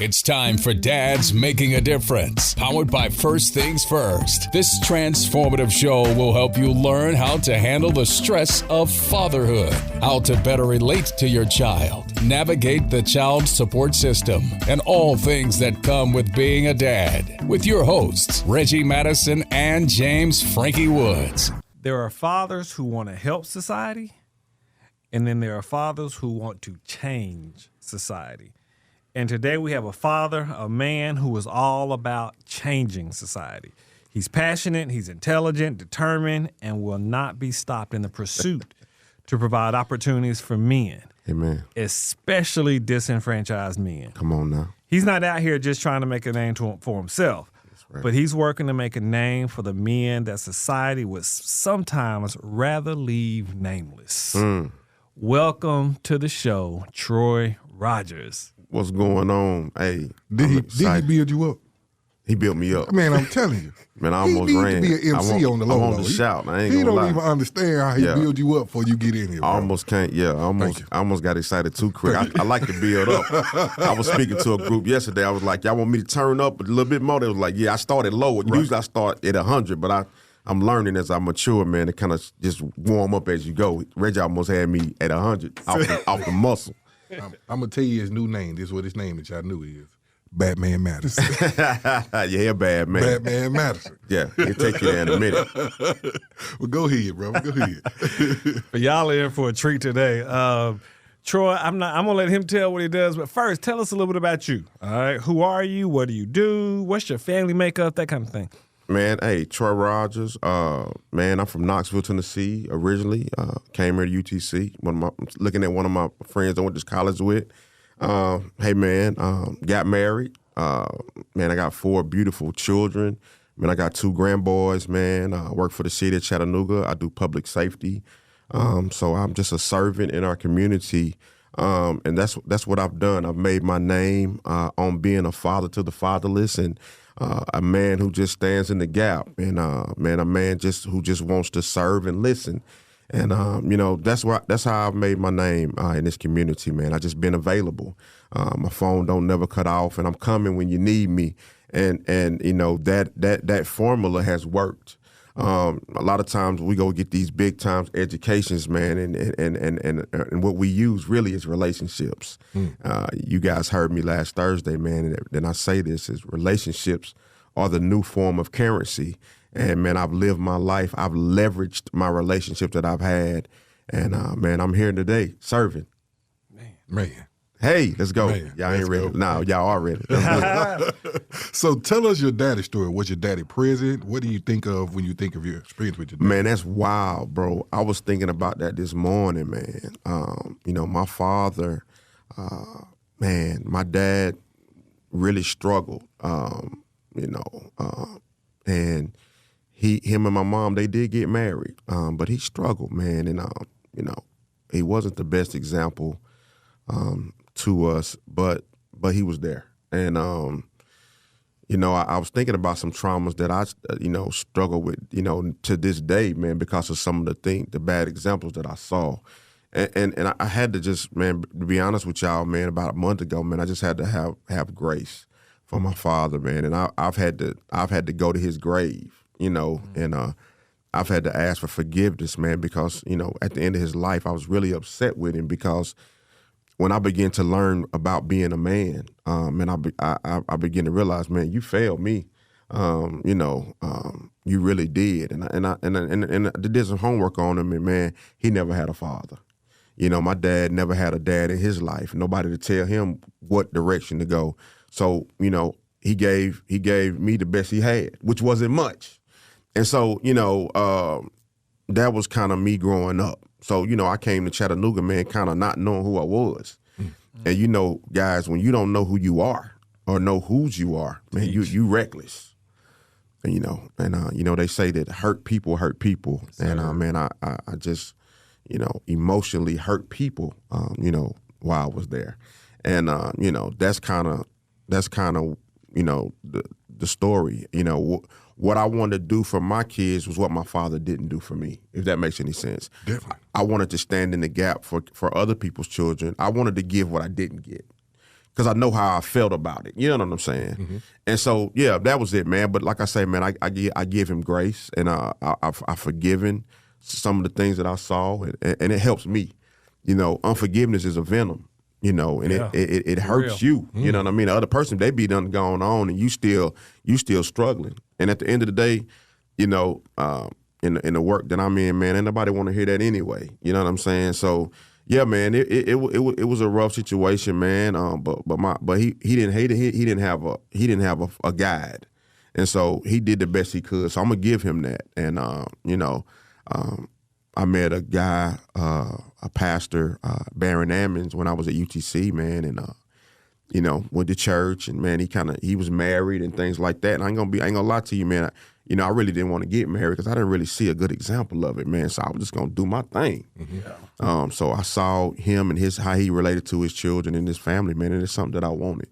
It's time for Dads Making a Difference, powered by First Things First. This transformative show will help you learn how to handle the stress of fatherhood, how to better relate to your child, navigate the child support system, and all things that come with being a dad. With your hosts, Reggie Madison and James Frankie Woods. There are fathers who want to help society, and then there are fathers who want to change society. And today we have a father, a man who is all about changing society. He's passionate, he's intelligent, determined, and will not be stopped in the pursuit to provide opportunities for men. Amen. Especially disenfranchised men. Come on now. He's not out here just trying to make a name for himself, right. But he's working to make a name for the men that society would sometimes rather leave nameless. Welcome to the show, Troy Rogers. What's going on? Hey, Did he build you up? He built me up. Man, I'm telling you. Man, I almost he ran. He need to be an MC on the low. I want to shout. I ain't he gonna don't lie. even understand how he build you up before you get in here, bro. I almost can't. Yeah, I almost got excited too quick. I like to build up. I was speaking to a group yesterday. I was like, y'all want me to turn up a little bit more? They was like, yeah, I started low. Right. Usually I start at 100, but I'm learning as I mature, man, to kind of just warm up as you go. Reggie almost had me at 100 off the muscle. I'm going to tell you his new name. This is what his name that y'all knew is. Batman Madison. Yeah, bad man. Batman Madison. Yeah, he'll take you there in a minute. Well, go ahead, bro. Go ahead. But y'all are in for a treat today. Troy, I'm gonna let him tell what he does, but first, tell us a little bit about you. All right, who are you? What do you do? What's your family makeup? That kind of thing. Man, hey, Troy Rogers. Man, I'm from Knoxville, Tennessee originally. Came here to UTC. Looking at one of my friends I went to college with. Hey, man, got married. Man, I got 4 beautiful children. Man, I got 2 grandboys, man. I work for the city of Chattanooga. I do public safety. So I'm just a servant in our community. And that's what I've done. I've made my name on being a father to the fatherless and a man who just stands in the gap. And, man, a man who just wants to serve and listen. And, that's how I've made my name in this community, man. I just been available. My phone don't never cut off, and I'm coming when you need me. And that formula has worked. A lot of times we go get these big times educations, man, and what we use really is relationships. You guys heard me last Thursday, man, and I say this is relationships are the new form of currency. And, man, I've lived my life. I've leveraged my relationships that I've had. And, man, I'm here today serving. Man. Hey, let's go. Man, y'all ain't ready. go. No, y'all are ready. So tell us your daddy story. Was your daddy present? What do you think of when you think of your experience with your dad? Man, that's wild, bro. I was thinking about that this morning, man. My father, man, my dad really struggled, and him and my mom, they did get married, but he struggled, man, and he wasn't the best example to us, but he was there, and I was thinking about some traumas that I struggle with, to this day, man, because of some of the bad examples that I saw, and I had to just, man, to be honest with y'all, man, about a month ago, man, I just had to have grace for my father, man, and I've had to go to his grave. And I've had to ask for forgiveness, man, because, at the end of his life, I was really upset with him because when I began to learn about being a man, and I began to realize, man, you failed me, you really did. And I did some homework on him, and, man, he never had a father. My dad never had a dad in his life, nobody to tell him what direction to go. So, he gave me the best he had, which wasn't much. And so, that was kind of me growing up. So, I came to Chattanooga, man, kind of not knowing who I was. Mm-hmm. And, guys, when you don't know who you are or know whose you are, man, you reckless. And, they say that hurt people. And, man, I just, emotionally hurt people, while I was there. And, that's kind of, the story. What I wanted to do for my kids was what my father didn't do for me, if that makes any sense. Definitely. I wanted to stand in the gap for other people's children. I wanted to give what I didn't get. because I know how I felt about it. You know what I'm saying? Mm-hmm. And so, yeah, that was it, man. But like I say, man, I give him grace, and I've forgiven some of the things that I saw, and it helps me. You know, unforgiveness is a venom. You know, and it hurts you. You know what I mean? The other person, they be done gone on, and you still struggling. And at the end of the day, you know, in the work that I'm in, man, ain't nobody want to hear that anyway. You know what I'm saying? So yeah, man, it was a rough situation, man. But he didn't hate it. He didn't have a guide, and so he did the best he could. So I'm gonna give him that. And you know, I met a guy, a pastor, Baron Ammons, when I was at UTC, man, and you know, went to church, and man, he was married and things like that. And I ain't gonna lie to you, man. You know, I really didn't want to get married because I didn't really see a good example of it, man. So I was just gonna do my thing. Mm-hmm. So I saw him and how he related to his children and his family, man, and it's something that I wanted.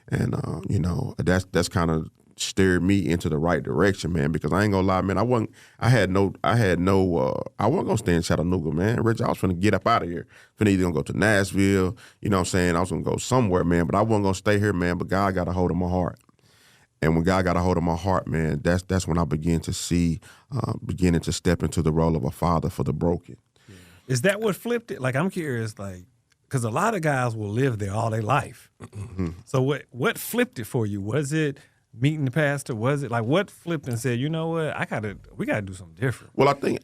And you know, that's kind of steered me into the right direction, man. Because I ain't gonna lie, man, I wasn't gonna stay in Chattanooga, man. Rich, I was finna get up out of here. Finna either gonna go to Nashville, you know what I'm saying? I was gonna go somewhere, man, but I wasn't gonna stay here, man. But God got a hold of my heart. And when God got a hold of my heart, man, that's when I beginning to step into the role of a father for the broken. Is that what flipped it? Like, I'm curious, like, because a lot of guys will live there all their life. Mm-hmm. So what flipped it for you? Was it meeting the pastor? Was it like what flipped and said, you know what, we gotta do something different? Well, I think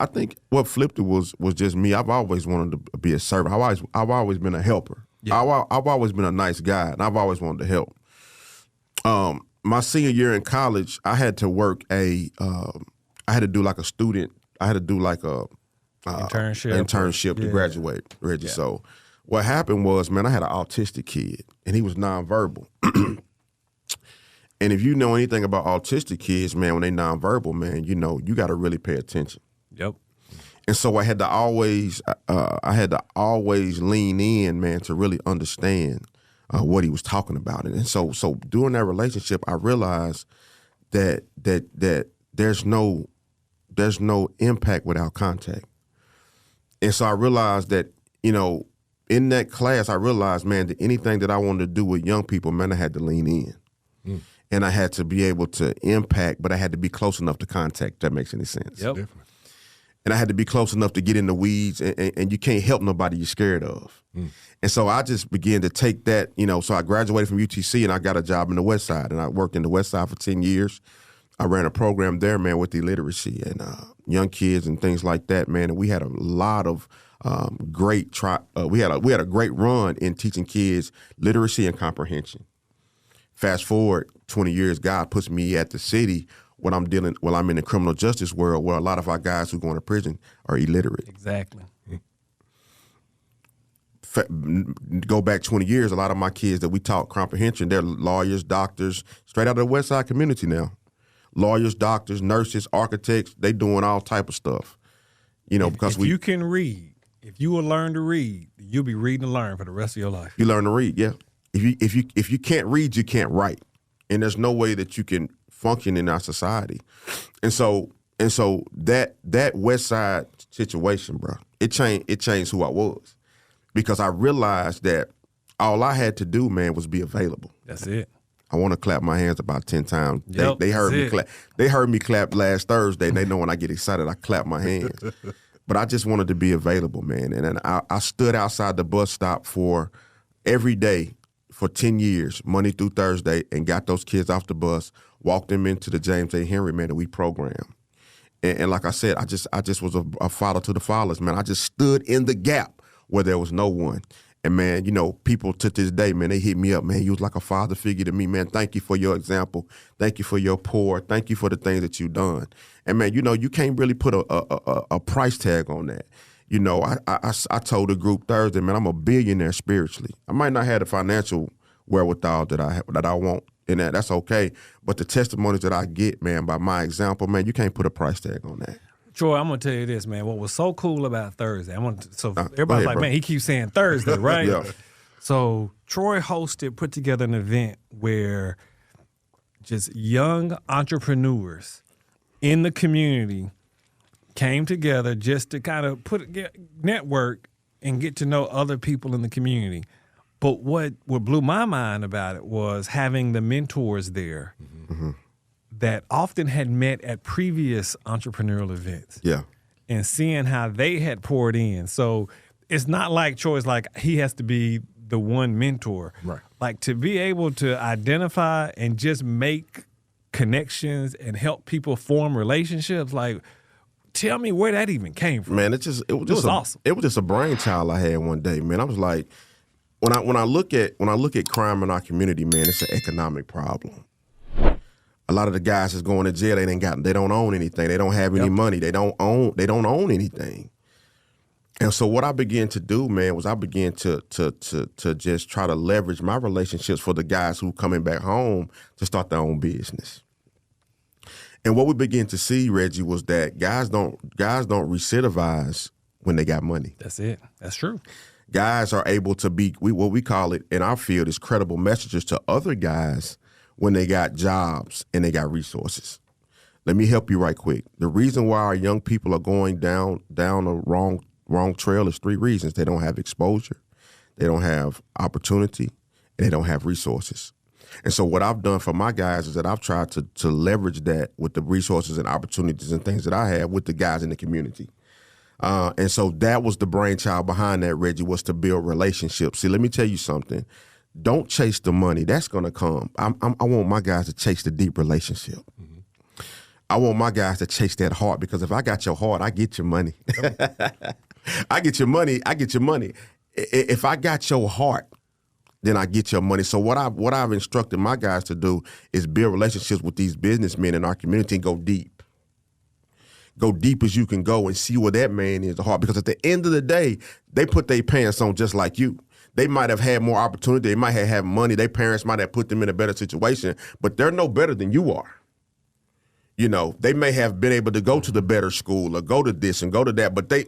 what flipped it was just me. I've always wanted to be a servant. I've always been a helper. Yeah. I've always been a nice guy, and I've always wanted to help. My senior year in college, I had to work I had to do like a internship to graduate, Reggie. Yeah. So what happened was, man, I had an autistic kid, and he was nonverbal. And if you know anything about autistic kids, man, when they nonverbal, man, you know, you got to really pay attention. Yep. And so I had to always lean in, man, to really understand what he was talking about. And so during that relationship, I realized that there's no impact without contact. And so I realized that, you know, in that class, I realized, man, that anything that I wanted to do with young people, man, I had to lean in. Mm. And I had to be able to impact, but I had to be close enough to contact, if that makes any sense. Yep. Definitely. And I had to be close enough to get in the weeds, and you can't help nobody you're scared of. Mm. And so I just began to take that, you know, so I graduated from UTC, and I got a job in the West Side, and I worked in the West Side for 10 years. I ran a program there, man, with illiteracy and young kids and things like that, man. And we had a lot of we had a great run in teaching kids literacy and comprehension. Fast forward 20 years, God puts me at the city when I'm in the criminal justice world, where a lot of our guys who go into prison are illiterate. Exactly. Go back 20 years, a lot of my kids that we taught comprehension, they're lawyers, doctors, straight out of the West Side community now. Lawyers, doctors, nurses, architects, they doing all type of stuff. You know, because you can read, if you will learn to read, you'll be reading and learn for the rest of your life. You learn to read, yeah. If you can't read, you can't write. And there's no way that you can function in our society. And so that West Side situation, bro, it changed who I was. Because I realized that all I had to do, man, was be available. That's it. I want to clap my hands about 10 times. Yep, they heard me clap. They heard me clap last Thursday, and they know when I get excited, I clap my hands. But I just wanted to be available, man. And then I stood outside the bus stop for every day for 10 years, Monday through Thursday, and got those kids off the bus, walked them into the James A. Henry, man, that we programmed. And like I said, I just was a father to the fatherless, man. I just stood in the gap where there was no one. And, man, you know, people to this day, man, they hit me up, man. You was like a father figure to me, man. Thank you for your example. Thank you for your pour. Thank you for the things that you've done. And, man, you know, you can't really put a price tag on that. You know, I told the group Thursday, man, I'm a billionaire spiritually. I might not have the financial wherewithal that I want, and that's okay. But the testimonies that I get, man, by my example, man, you can't put a price tag on that. Troy, I'm gonna tell you this, man. What was so cool about Thursday? Everybody's like, bro. Man, he keeps saying Thursday, right? Yeah. So Troy put together an event where just young entrepreneurs in the community came together just to kind of network and get to know other people in the community. But what blew my mind about it was having the mentors there that often had met at previous entrepreneurial events. Yeah. And seeing how they had poured in. So it's not like Troy's like he has to be the one mentor. Right. Like to be able to identify and just make connections and help people form relationships. Like, tell me where that even came from. Man, it was awesome. It was just a brainchild I had one day, man. I was like, when I look at crime in our community, man, it's an economic problem. A lot of the guys that's going to jail, they don't own anything. They don't have any money. They don't own anything. And so what I began to do, man, was I began to just try to leverage my relationships for the guys who coming back home to start their own business. And what we began to see, Reggie, was that guys don't recidivize when they got money. That's it. That's true. Guys are able to be what we call it in our field is credible messengers to other guys when they got jobs and they got resources. Let me help you right quick. The reason why our young people are going down a wrong trail is 3 reasons. They don't have exposure, they don't have opportunity, and they don't have resources. And so what I've done for my guys is that I've tried to leverage that with the resources and opportunities and things that I have with the guys in the community. And so that was the brainchild behind that, Reggie, was to build relationships. See, let me tell you something. Don't chase the money. That's going to come. I want my guys to chase the deep relationship. Mm-hmm. I want my guys to chase that heart, because if I got your heart, I get your money. I get your money. If I got your heart, then I get your money. So what I've instructed my guys to do is build relationships with these businessmen in our community and go deep. Go deep as you can go and see where that man is, the heart. Because at the end of the day, they put their pants on just like you. They might have had more opportunity. They might have had money. Their parents might have put them in a better situation, but they're no better than you are. You know, they may have been able to go to the better school or go to this and go to that, but they're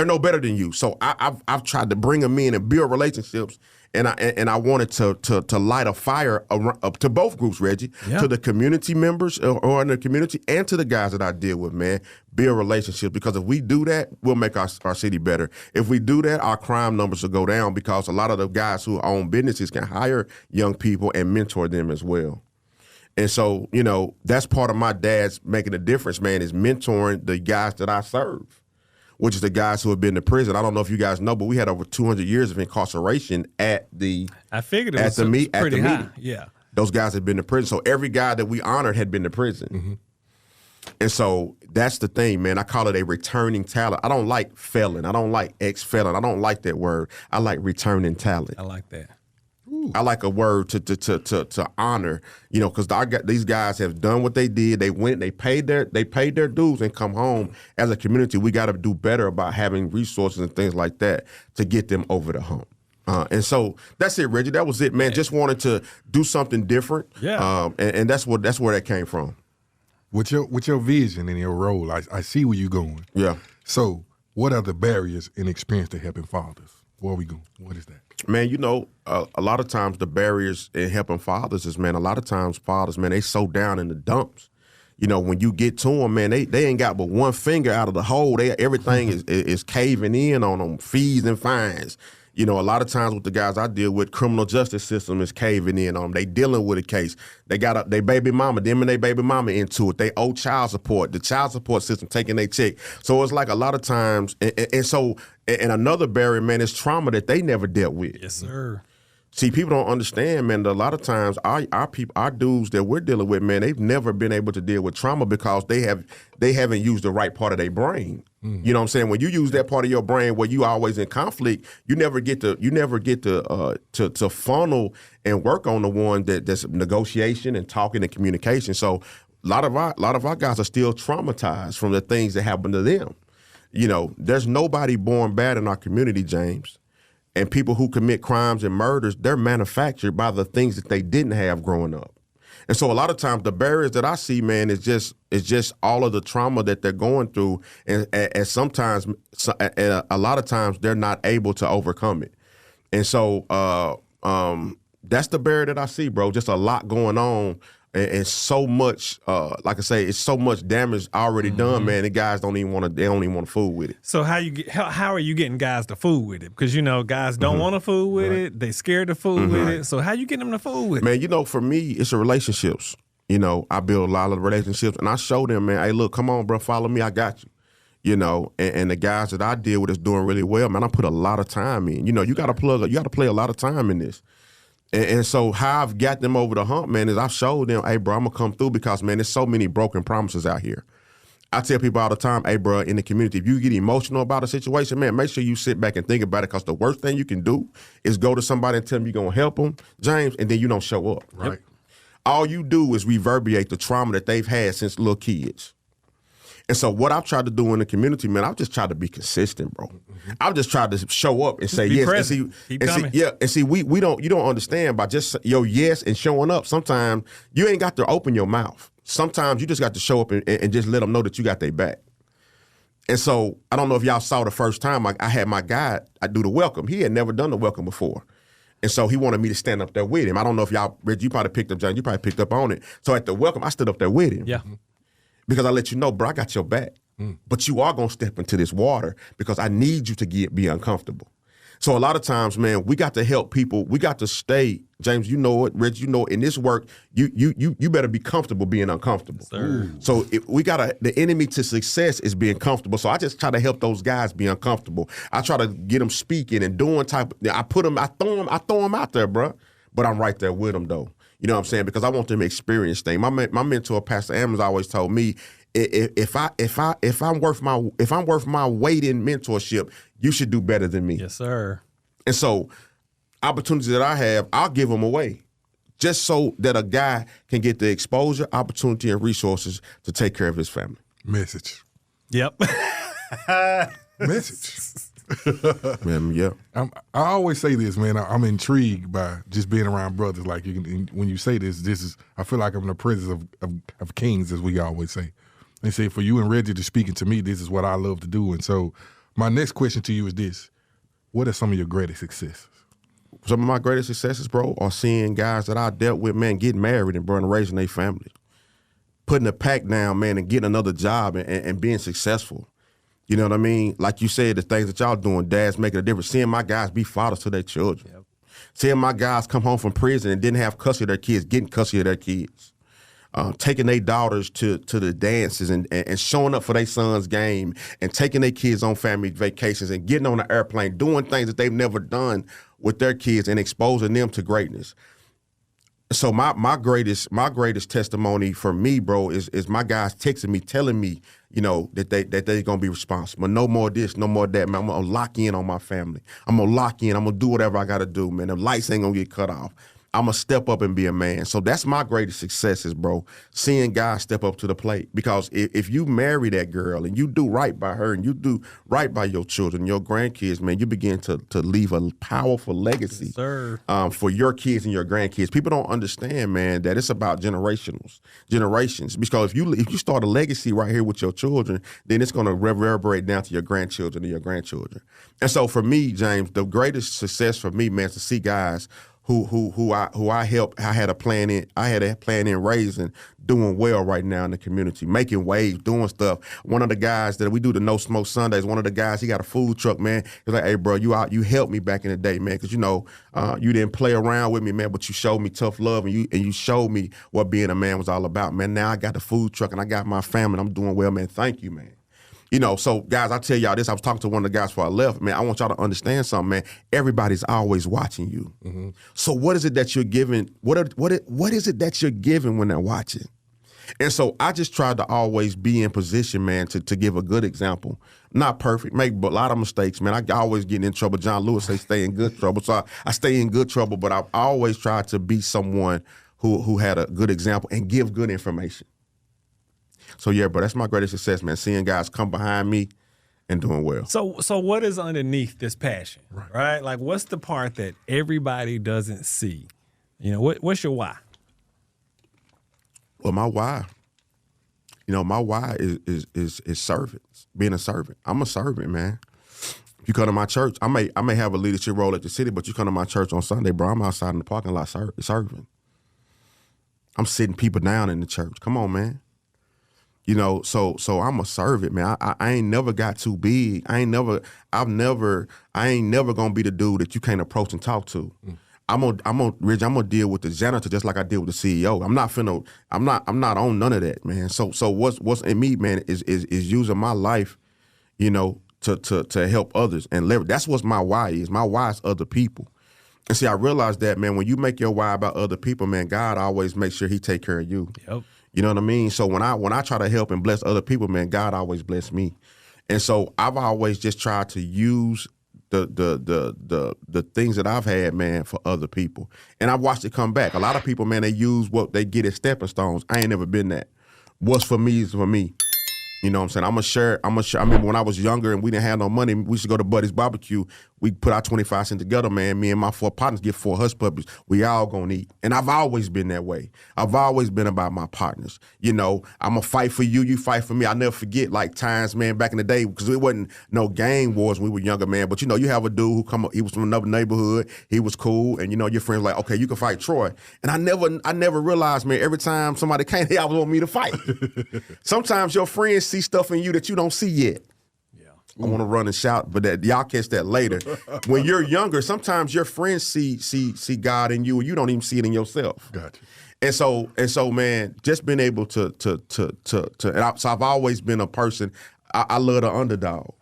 no better than you. So I've tried to bring them in and build relationships, and I wanted to light a fire up to both groups, Reggie, to the community members or in the community, and to the guys that I deal with, man. Build relationships, because if we do that, we'll make our city better. If we do that, our crime numbers will go down, because a lot of the guys who own businesses can hire young people and mentor them as well. And so, that's part of my dad's making a difference, man, is mentoring the guys that I serve, which is the guys who have been to prison. I don't know if you guys know, but we had over 200 years of incarceration at the I figured it was pretty high. Yeah. Those guys had been to prison. So every guy that we honored had been to prison. Mm-hmm. And so that's the thing, man. I call it a returning talent. I don't like felon. I don't like ex-felon. I don't like that word. I like returning talent. I like that. Ooh. I like a word to honor, because these guys have done what they did. They went, they paid their dues and come home. As a community, we got to do better about having resources and things like that to get them over the hump. And so that's it, Reggie. That was it, man. Just wanted to do something different. Yeah. And that's where that came from. With your vision and your role, I see where you're going. Yeah. So what are the barriers in experience to helping fathers? Where are we going? What is that? Man, a lot of times the barriers in helping fathers is, man, a lot of times fathers, man, they so down in the dumps. When you get to them, man, they ain't got but one finger out of the hole. Everything is caving in on them, fees and fines. A lot of times with the guys I deal with, criminal justice system is caving in on them. They dealing with a case. They got their baby mama, them and their baby mama into it. They owe child support. The child support system taking their check. So it's like a lot of times, and another barrier, man, is trauma that they never dealt with. Yes, sir. See, people don't understand, man, that a lot of times our dudes that we're dealing with, man, they've never been able to deal with trauma because they haven't used the right part of their brain. Mm. You know what I'm saying? When you use that part of your brain where you always in conflict, you never get to funnel and work on the one that's negotiation and talking and communication. So a lot of our guys are still traumatized from the things that happened to them. There's nobody born bad in our community, James. And people who commit crimes and murders, they're manufactured by the things that they didn't have growing up. And so a lot of times the barriers that I see, man, is just all of the trauma that they're going through. And sometimes, a lot of times they're not able to overcome it. And so that's the barrier that I see, bro. Just a lot going on and so much, like I say, it's so much damage already done, man. The guys don't even want to fool with it. So how are you getting guys to fool with it? Because guys don't want to fool with it. They scared to fool with it. So how you getting them to fool with it? Man, for me, it's the relationships. I build a lot of relationships, and I show them, man, hey, look, come on, bro, follow me, I got you. And the guys that I deal with is doing really well, man. I put a lot of time in. You got to play a lot of time in this. And so how I've got them over the hump, man, is I've showed them, hey, bro, I'm going to come through because, man, there's so many broken promises out here. I tell people all the time, hey, bro, in the community, if you get emotional about a situation, man, make sure you sit back and think about it, because the worst thing you can do is go to somebody and tell them you're going to help them, James, and then you don't show up. Right. Yep. All you do is reverberate the trauma that they've had since little kids. And so what I've tried to do in the community, man, I've just tried to be consistent, bro. I've just tried to show up and say yes. Present. And see, you don't understand by just your yes and showing up. Sometimes you ain't got to open your mouth. Sometimes you just got to show up and just let them know that you got their back. And so I don't know if y'all saw the first time I had my guy, I do the welcome. He had never done the welcome before. And so he wanted me to stand up there with him. I don't know if y'all, Reggie, you probably picked up, John, you probably picked up on it. So at the welcome, I stood up there with him. Yeah. Because I let you know, bro, I got your back. But you are going to step into this water because I need you to be uncomfortable. So a lot of times, man, we got to help people. We got to stay, James, you know it, Reggie, you know it. In this work, you better be comfortable being uncomfortable. So the enemy to success is being comfortable. So I just try to help those guys be uncomfortable. I try to get them speaking and doing I throw them out there, bro. But I'm right there with them, though. You know what I'm saying? Because I want them to experience things. My mentor, Pastor Ammons, always told me, if I'm worth my weight in mentorship, you should do better than me. Yes, sir. And so, opportunities that I have, I'll give them away, just so that a guy can get the exposure, opportunity, and resources to take care of his family. Message. Yep. Message. Man, yeah. I always say this, man. I'm intrigued by just being around brothers. Like when you say this is, I feel like I'm in the presence of kings, as we always say. They say, for you and Reggie to speaking to me, this is what I love to do. And so my next question to you is this: what are some of your greatest successes? Some of my greatest successes, bro, are seeing guys that I dealt with, man, getting married and, bro, and raising their family. Putting the pack down, man, and getting another job and being successful. You know what I mean? Like you said, the things that y'all doing, dads making a difference. Seeing my guys be fathers to their children. Yep. Seeing my guys come home from prison and didn't have custody of their kids, getting custody of their kids. Taking their daughters to the dances and showing up for their son's game and taking their kids on family vacations and getting on an airplane, doing things that they've never done with their kids and exposing them to greatness. So my greatest testimony for me, bro, is my guys texting me, telling me, that they're gonna be responsible. No more this, no more that, man. I'm gonna lock in on my family. I'm gonna lock in. I'm gonna do whatever I gotta do, man. The lights ain't gonna get cut off. I'm going to step up and be a man. So that's my greatest successes, bro, seeing guys step up to the plate. Because if you marry that girl and you do right by her and you do right by your children, your grandkids, man, you begin to leave a powerful legacy for your kids and your grandkids. People don't understand, man, that it's about generations. Because if you start a legacy right here with your children, then it's going to reverberate down to your grandchildren and your grandchildren. And so for me, James, the greatest success for me, man, is to see guys who I helped. I had a plan in raising, doing well right now in the community, making waves, doing stuff. One of the guys that we do the No Smoke Sundays, one of the guys, he got a food truck, man. He's like, hey, bro, you helped me back in the day, man, because you didn't play around with me, man, but you showed me tough love and you showed me what being a man was all about, man. Now I got the food truck and I got my family. I'm doing well, man. Thank you, man. So guys, I tell y'all this. I was talking to one of the guys before I left, man. I want y'all to understand something, man. Everybody's always watching you. Mm-hmm. So what is it that you're giving? What is it that you're giving when they're watching? And so I just tried to always be in position, man, to give a good example. Not perfect, make a lot of mistakes, man. I always get in trouble. John Lewis say stay in good trouble. So I stay in good trouble, but I've always tried to be someone who had a good example and give good information. So yeah, bro, that's my greatest success, man. Seeing guys come behind me and doing well. So what is underneath this passion, right? Like, what's the part that everybody doesn't see? What's your why? Well, my why is servants, being a servant. I'm a servant, man. If you come to my church, I may have a leadership role at the city, but you come to my church on Sunday, bro, I'm outside in the parking lot serving. I'm sitting people down in the church. Come on, man. You know, so I'm a servant, man. I ain't never got too big. I ain't never gonna be the dude that you can't approach and talk to. I'm gonna deal with the janitor just like I deal with the CEO. I'm not on none of that, man. So what's in me, man, is using my life, you know, to help others and leverage. That's what my why is. My why is other people. And see, I realized that, man, when you make your why about other people, man, God always makes sure he take care of you. Yep. You know what I mean? So when I try to help and bless other people, man, God always bless me. And so I've always just tried to use the things that I've had, man, for other people. And I've watched it come back. A lot of people, man, they use what they get as stepping stones. I ain't never been that. What's for me is for me. You know what I'm saying? I'm going to share. I remember when I was younger and we didn't have no money, we used to go to Buddy's Barbecue. We put our 25 cents together, man. Me and my 4 partners get 4 hush puppies. We all going to eat. And I've always been that way. I've always been about my partners. You know, I'm going to fight for you. You fight for me. I'll never forget, like, times, man, back in the day, because it wasn't no gang wars when we were younger, man. But, you know, you have a dude who come up, he was from another neighborhood. He was cool. And, you know, your friends like, okay, you can fight Troy. And I never realized, man, every time somebody came here, I was want me to fight. Sometimes your friends see stuff in you that you don't see yet. I want to run and shout, but that y'all catch that later. When you're younger, sometimes your friends see God in you, and you don't even see it in yourself. Gotcha. And so, man, just being able to so I've always been a person. I love the underdog,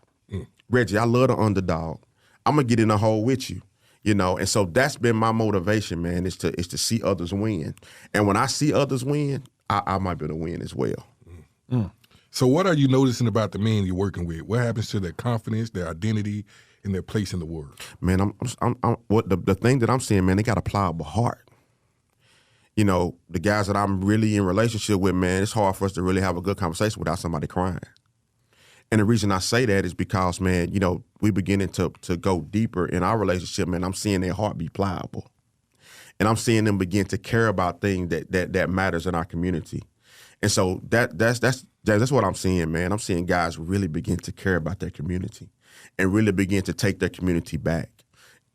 Reggie. I love the underdog. I'm gonna get in the hole with you, you know. And so that's been my motivation, man. Is to see others win, and when I see others win, I might be able to win as well. So what are you noticing about the men you're working with? What happens to their confidence, their identity, and their place in the world? Man, I'm what the thing that I'm seeing, man, they got a pliable heart. You know, the guys that I'm really in relationship with, man, it's hard for us to really have a good conversation without somebody crying. And the reason I say that is because, man, you know, we beginning to go deeper in our relationship, man. I'm seeing their heart be pliable. And I'm seeing them begin to care about things that matters in our community. And so that's what I'm seeing, man. I'm seeing guys really begin to care about their community and really begin to take their community back.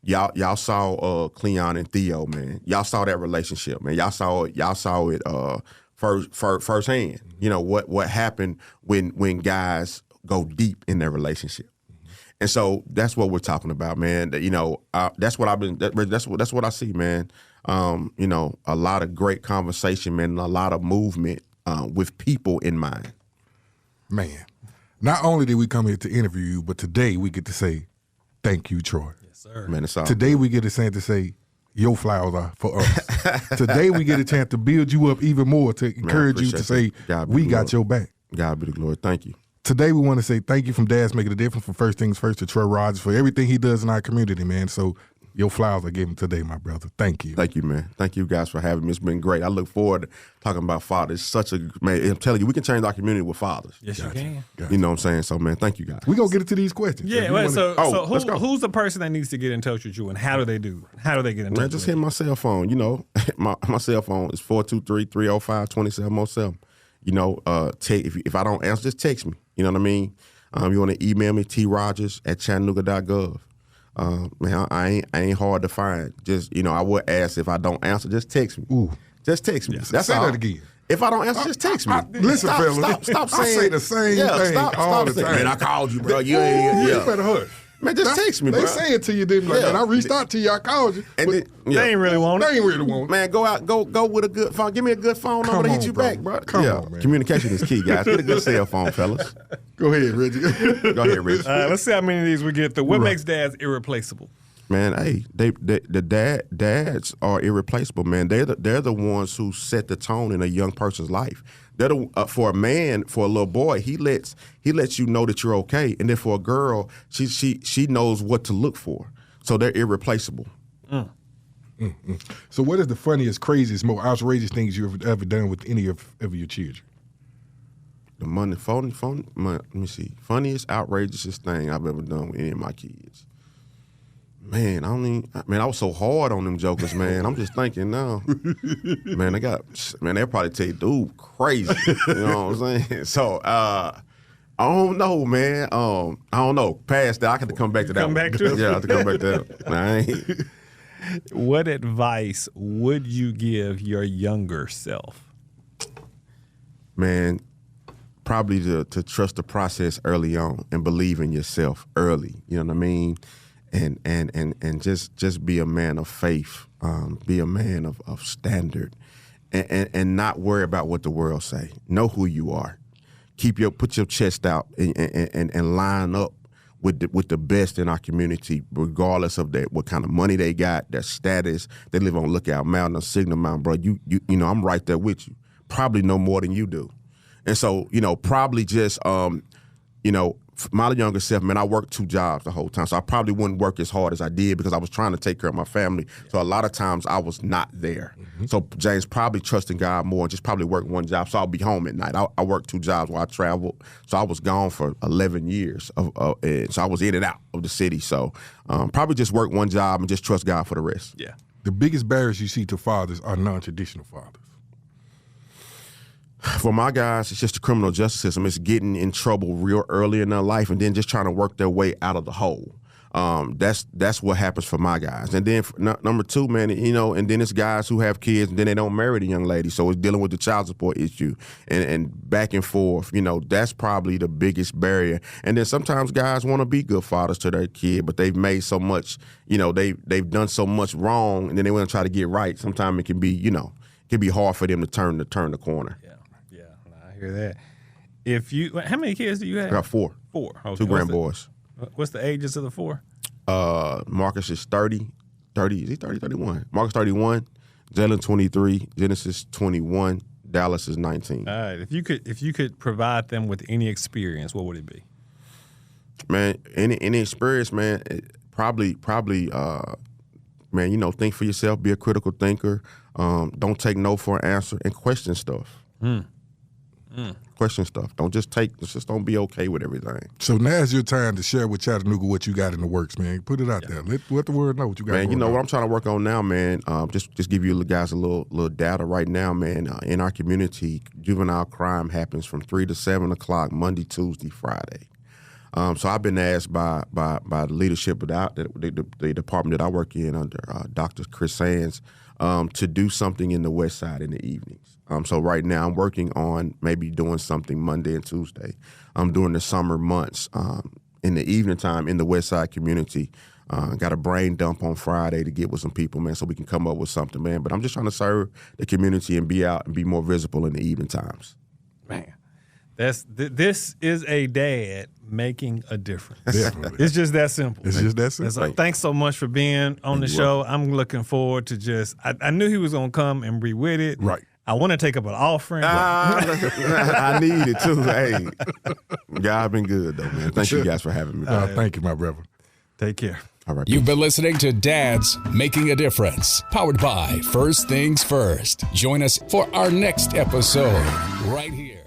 Y'all saw Cleon and Theo, man. Y'all saw that relationship, man. Y'all saw it firsthand. You know what happened when guys go deep in their relationship. And so that's what we're talking about, man. You know, that's what I've been. That's what I see, man. You know, a lot of great conversation, man, and a lot of movement with people in mind. Man, not only did we come here to interview you, but today we get to say, thank you, Troy. Yes, sir. Man, it's all Today good. we get a chance to say, your flowers are for us. Today we get a chance to build you up even more, to encourage you to say, we got your back. God be the glory. Thank you. Today we want to say thank you from Dad's Making a Difference, for First Things First, to Troy Rogers, for everything he does in our community, man. So your flowers are given today, my brother. Thank you. Thank you, man. Thank you guys for having me. It's been great. I look forward to talking about fathers. Such a, man, I'm telling you, we can change our community with fathers. Yes, you can. You know what I'm saying? So, man, thank you guys. We're going to get into these questions. Yeah, wait, let's go. who's the person that needs to get in touch with you, and how do they get in touch Man, just with hit my cell phone. You know, my cell phone is 423-305-2707. You know, if I don't answer, just text me. You know what I mean? You want to email me, trogers@chattanooga.gov. Man, I ain't hard to find. Just, you know, I would ask if I don't answer, just text me. Ooh. Just text me. That's Say all. that again. If I don't answer, just text me. Listen, fellas. Stop saying. I say the same thing all the saying, time. Man, I called you, bro. You better hush. Man, just text me, bro. They say it to you, then like, man, I reached out to you, I called you. And then, They ain't really want it. They ain't really want it. Man, go with a good phone. Give me a good phone number to hit you back, bro. Come on, man. Communication is key, guys. Get a good cell phone, fellas. Go ahead, Reggie. Go ahead, Rich. Let's see how many of these we get through. What makes dads irreplaceable? Man, hey, the dads are irreplaceable, man. They're the ones who set the tone in a young person's life. They're for a man, for a little boy, he lets you know that you're okay, and then for a girl, she knows what to look for. So they're irreplaceable. So what is the funniest, craziest, most outrageous things you've ever done with any of your children? The let me see. Funniest, outrageous thing I've ever done with any of my kids. Man, I was so hard on them jokers, man. I'm just thinking now. Man, they'll probably tell you, dude, crazy. You know what I'm saying? So, I don't know, man. I don't know. Past that, I have to come back to that. Come back to it? Yeah, I have to come back to that. What advice would you give your younger self? Man, probably to trust the process early on and believe in yourself early. You know what I mean? And just be a man of faith. Be a man of standard, and not worry about what the world say. Know who you are. Put your chest out and line up with the best in our community, regardless of what kind of money they got, their status. They live on Lookout Mountain or Signal Mountain, bro. You know, I'm right there with you. Probably know more than you do. And so, probably just, my younger self, man, I worked 2 jobs the whole time. So I probably wouldn't work as hard as I did because I was trying to take care of my family. So a lot of times I was not there. Mm-hmm. So James, probably trusting God more and just probably work 1 job. So I'll be home at night. I worked 2 jobs while I traveled. So I was gone for 11 years. So I was in and out of the city. So probably just work 1 job and just trust God for the rest. Yeah. The biggest barriers you see to fathers are non-traditional fathers. For my guys, it's just the criminal justice system. It's getting in trouble real early in their life and then just trying to work their way out of the hole. That's what happens for my guys. And then number 2, man, and then it's guys who have kids and then they don't marry the young lady. So it's dealing with the child support issue and back and forth. That's probably the biggest barrier. And then sometimes guys want to be good fathers to their kid, but they've made so much, they've done so much wrong and then they want to try to get right. Sometimes it can be, hard for them to turn the corner. Yeah. I hear that. How many kids do you have? I got 4. 4. Okay. 2 grand boys. What's the ages of the 4? Marcus is 30. Is he 30, 31? Marcus 31, Jalen 23, Genesis 21, Dallas is 19. All right. If you could provide them with any experience, what would it be? Man, any experience, man, probably man, think for yourself, be a critical thinker. Don't take no for an answer and question stuff. Question stuff. Just don't be okay with everything. So now's your time to share with Chattanooga what you got in the works, man. Put it out there. Let the world know what you got. Man, what I'm trying to work on now, man. Just give you guys a little data right now, man. In our community, juvenile crime happens from 3 to 7 o'clock Monday, Tuesday, Friday. So I've been asked by the leadership of the department that I work in under Dr. Chris Sands to do something in the West Side in the evenings. So right now I'm working on maybe doing something Monday and Tuesday. I'm doing the summer months in the evening time in the West Side community. Got a brain dump on Friday to get with some people, man, so we can come up with something, man. But I'm just trying to serve the community and be out and be more visible in the evening times. Man, this is a dad making a difference. Definitely. It's just that simple. It's just that simple. So thanks so much for being on the show. I'm looking forward to I knew he was going to come and be with it. Right. I want to take up an offering. I need it too. Hey, God been good though, man. Thank you guys for having me. Thank you, my brother. Take care. All right. You've been listening to Dads Making a Difference, powered by First Things First. Join us for our next episode right here.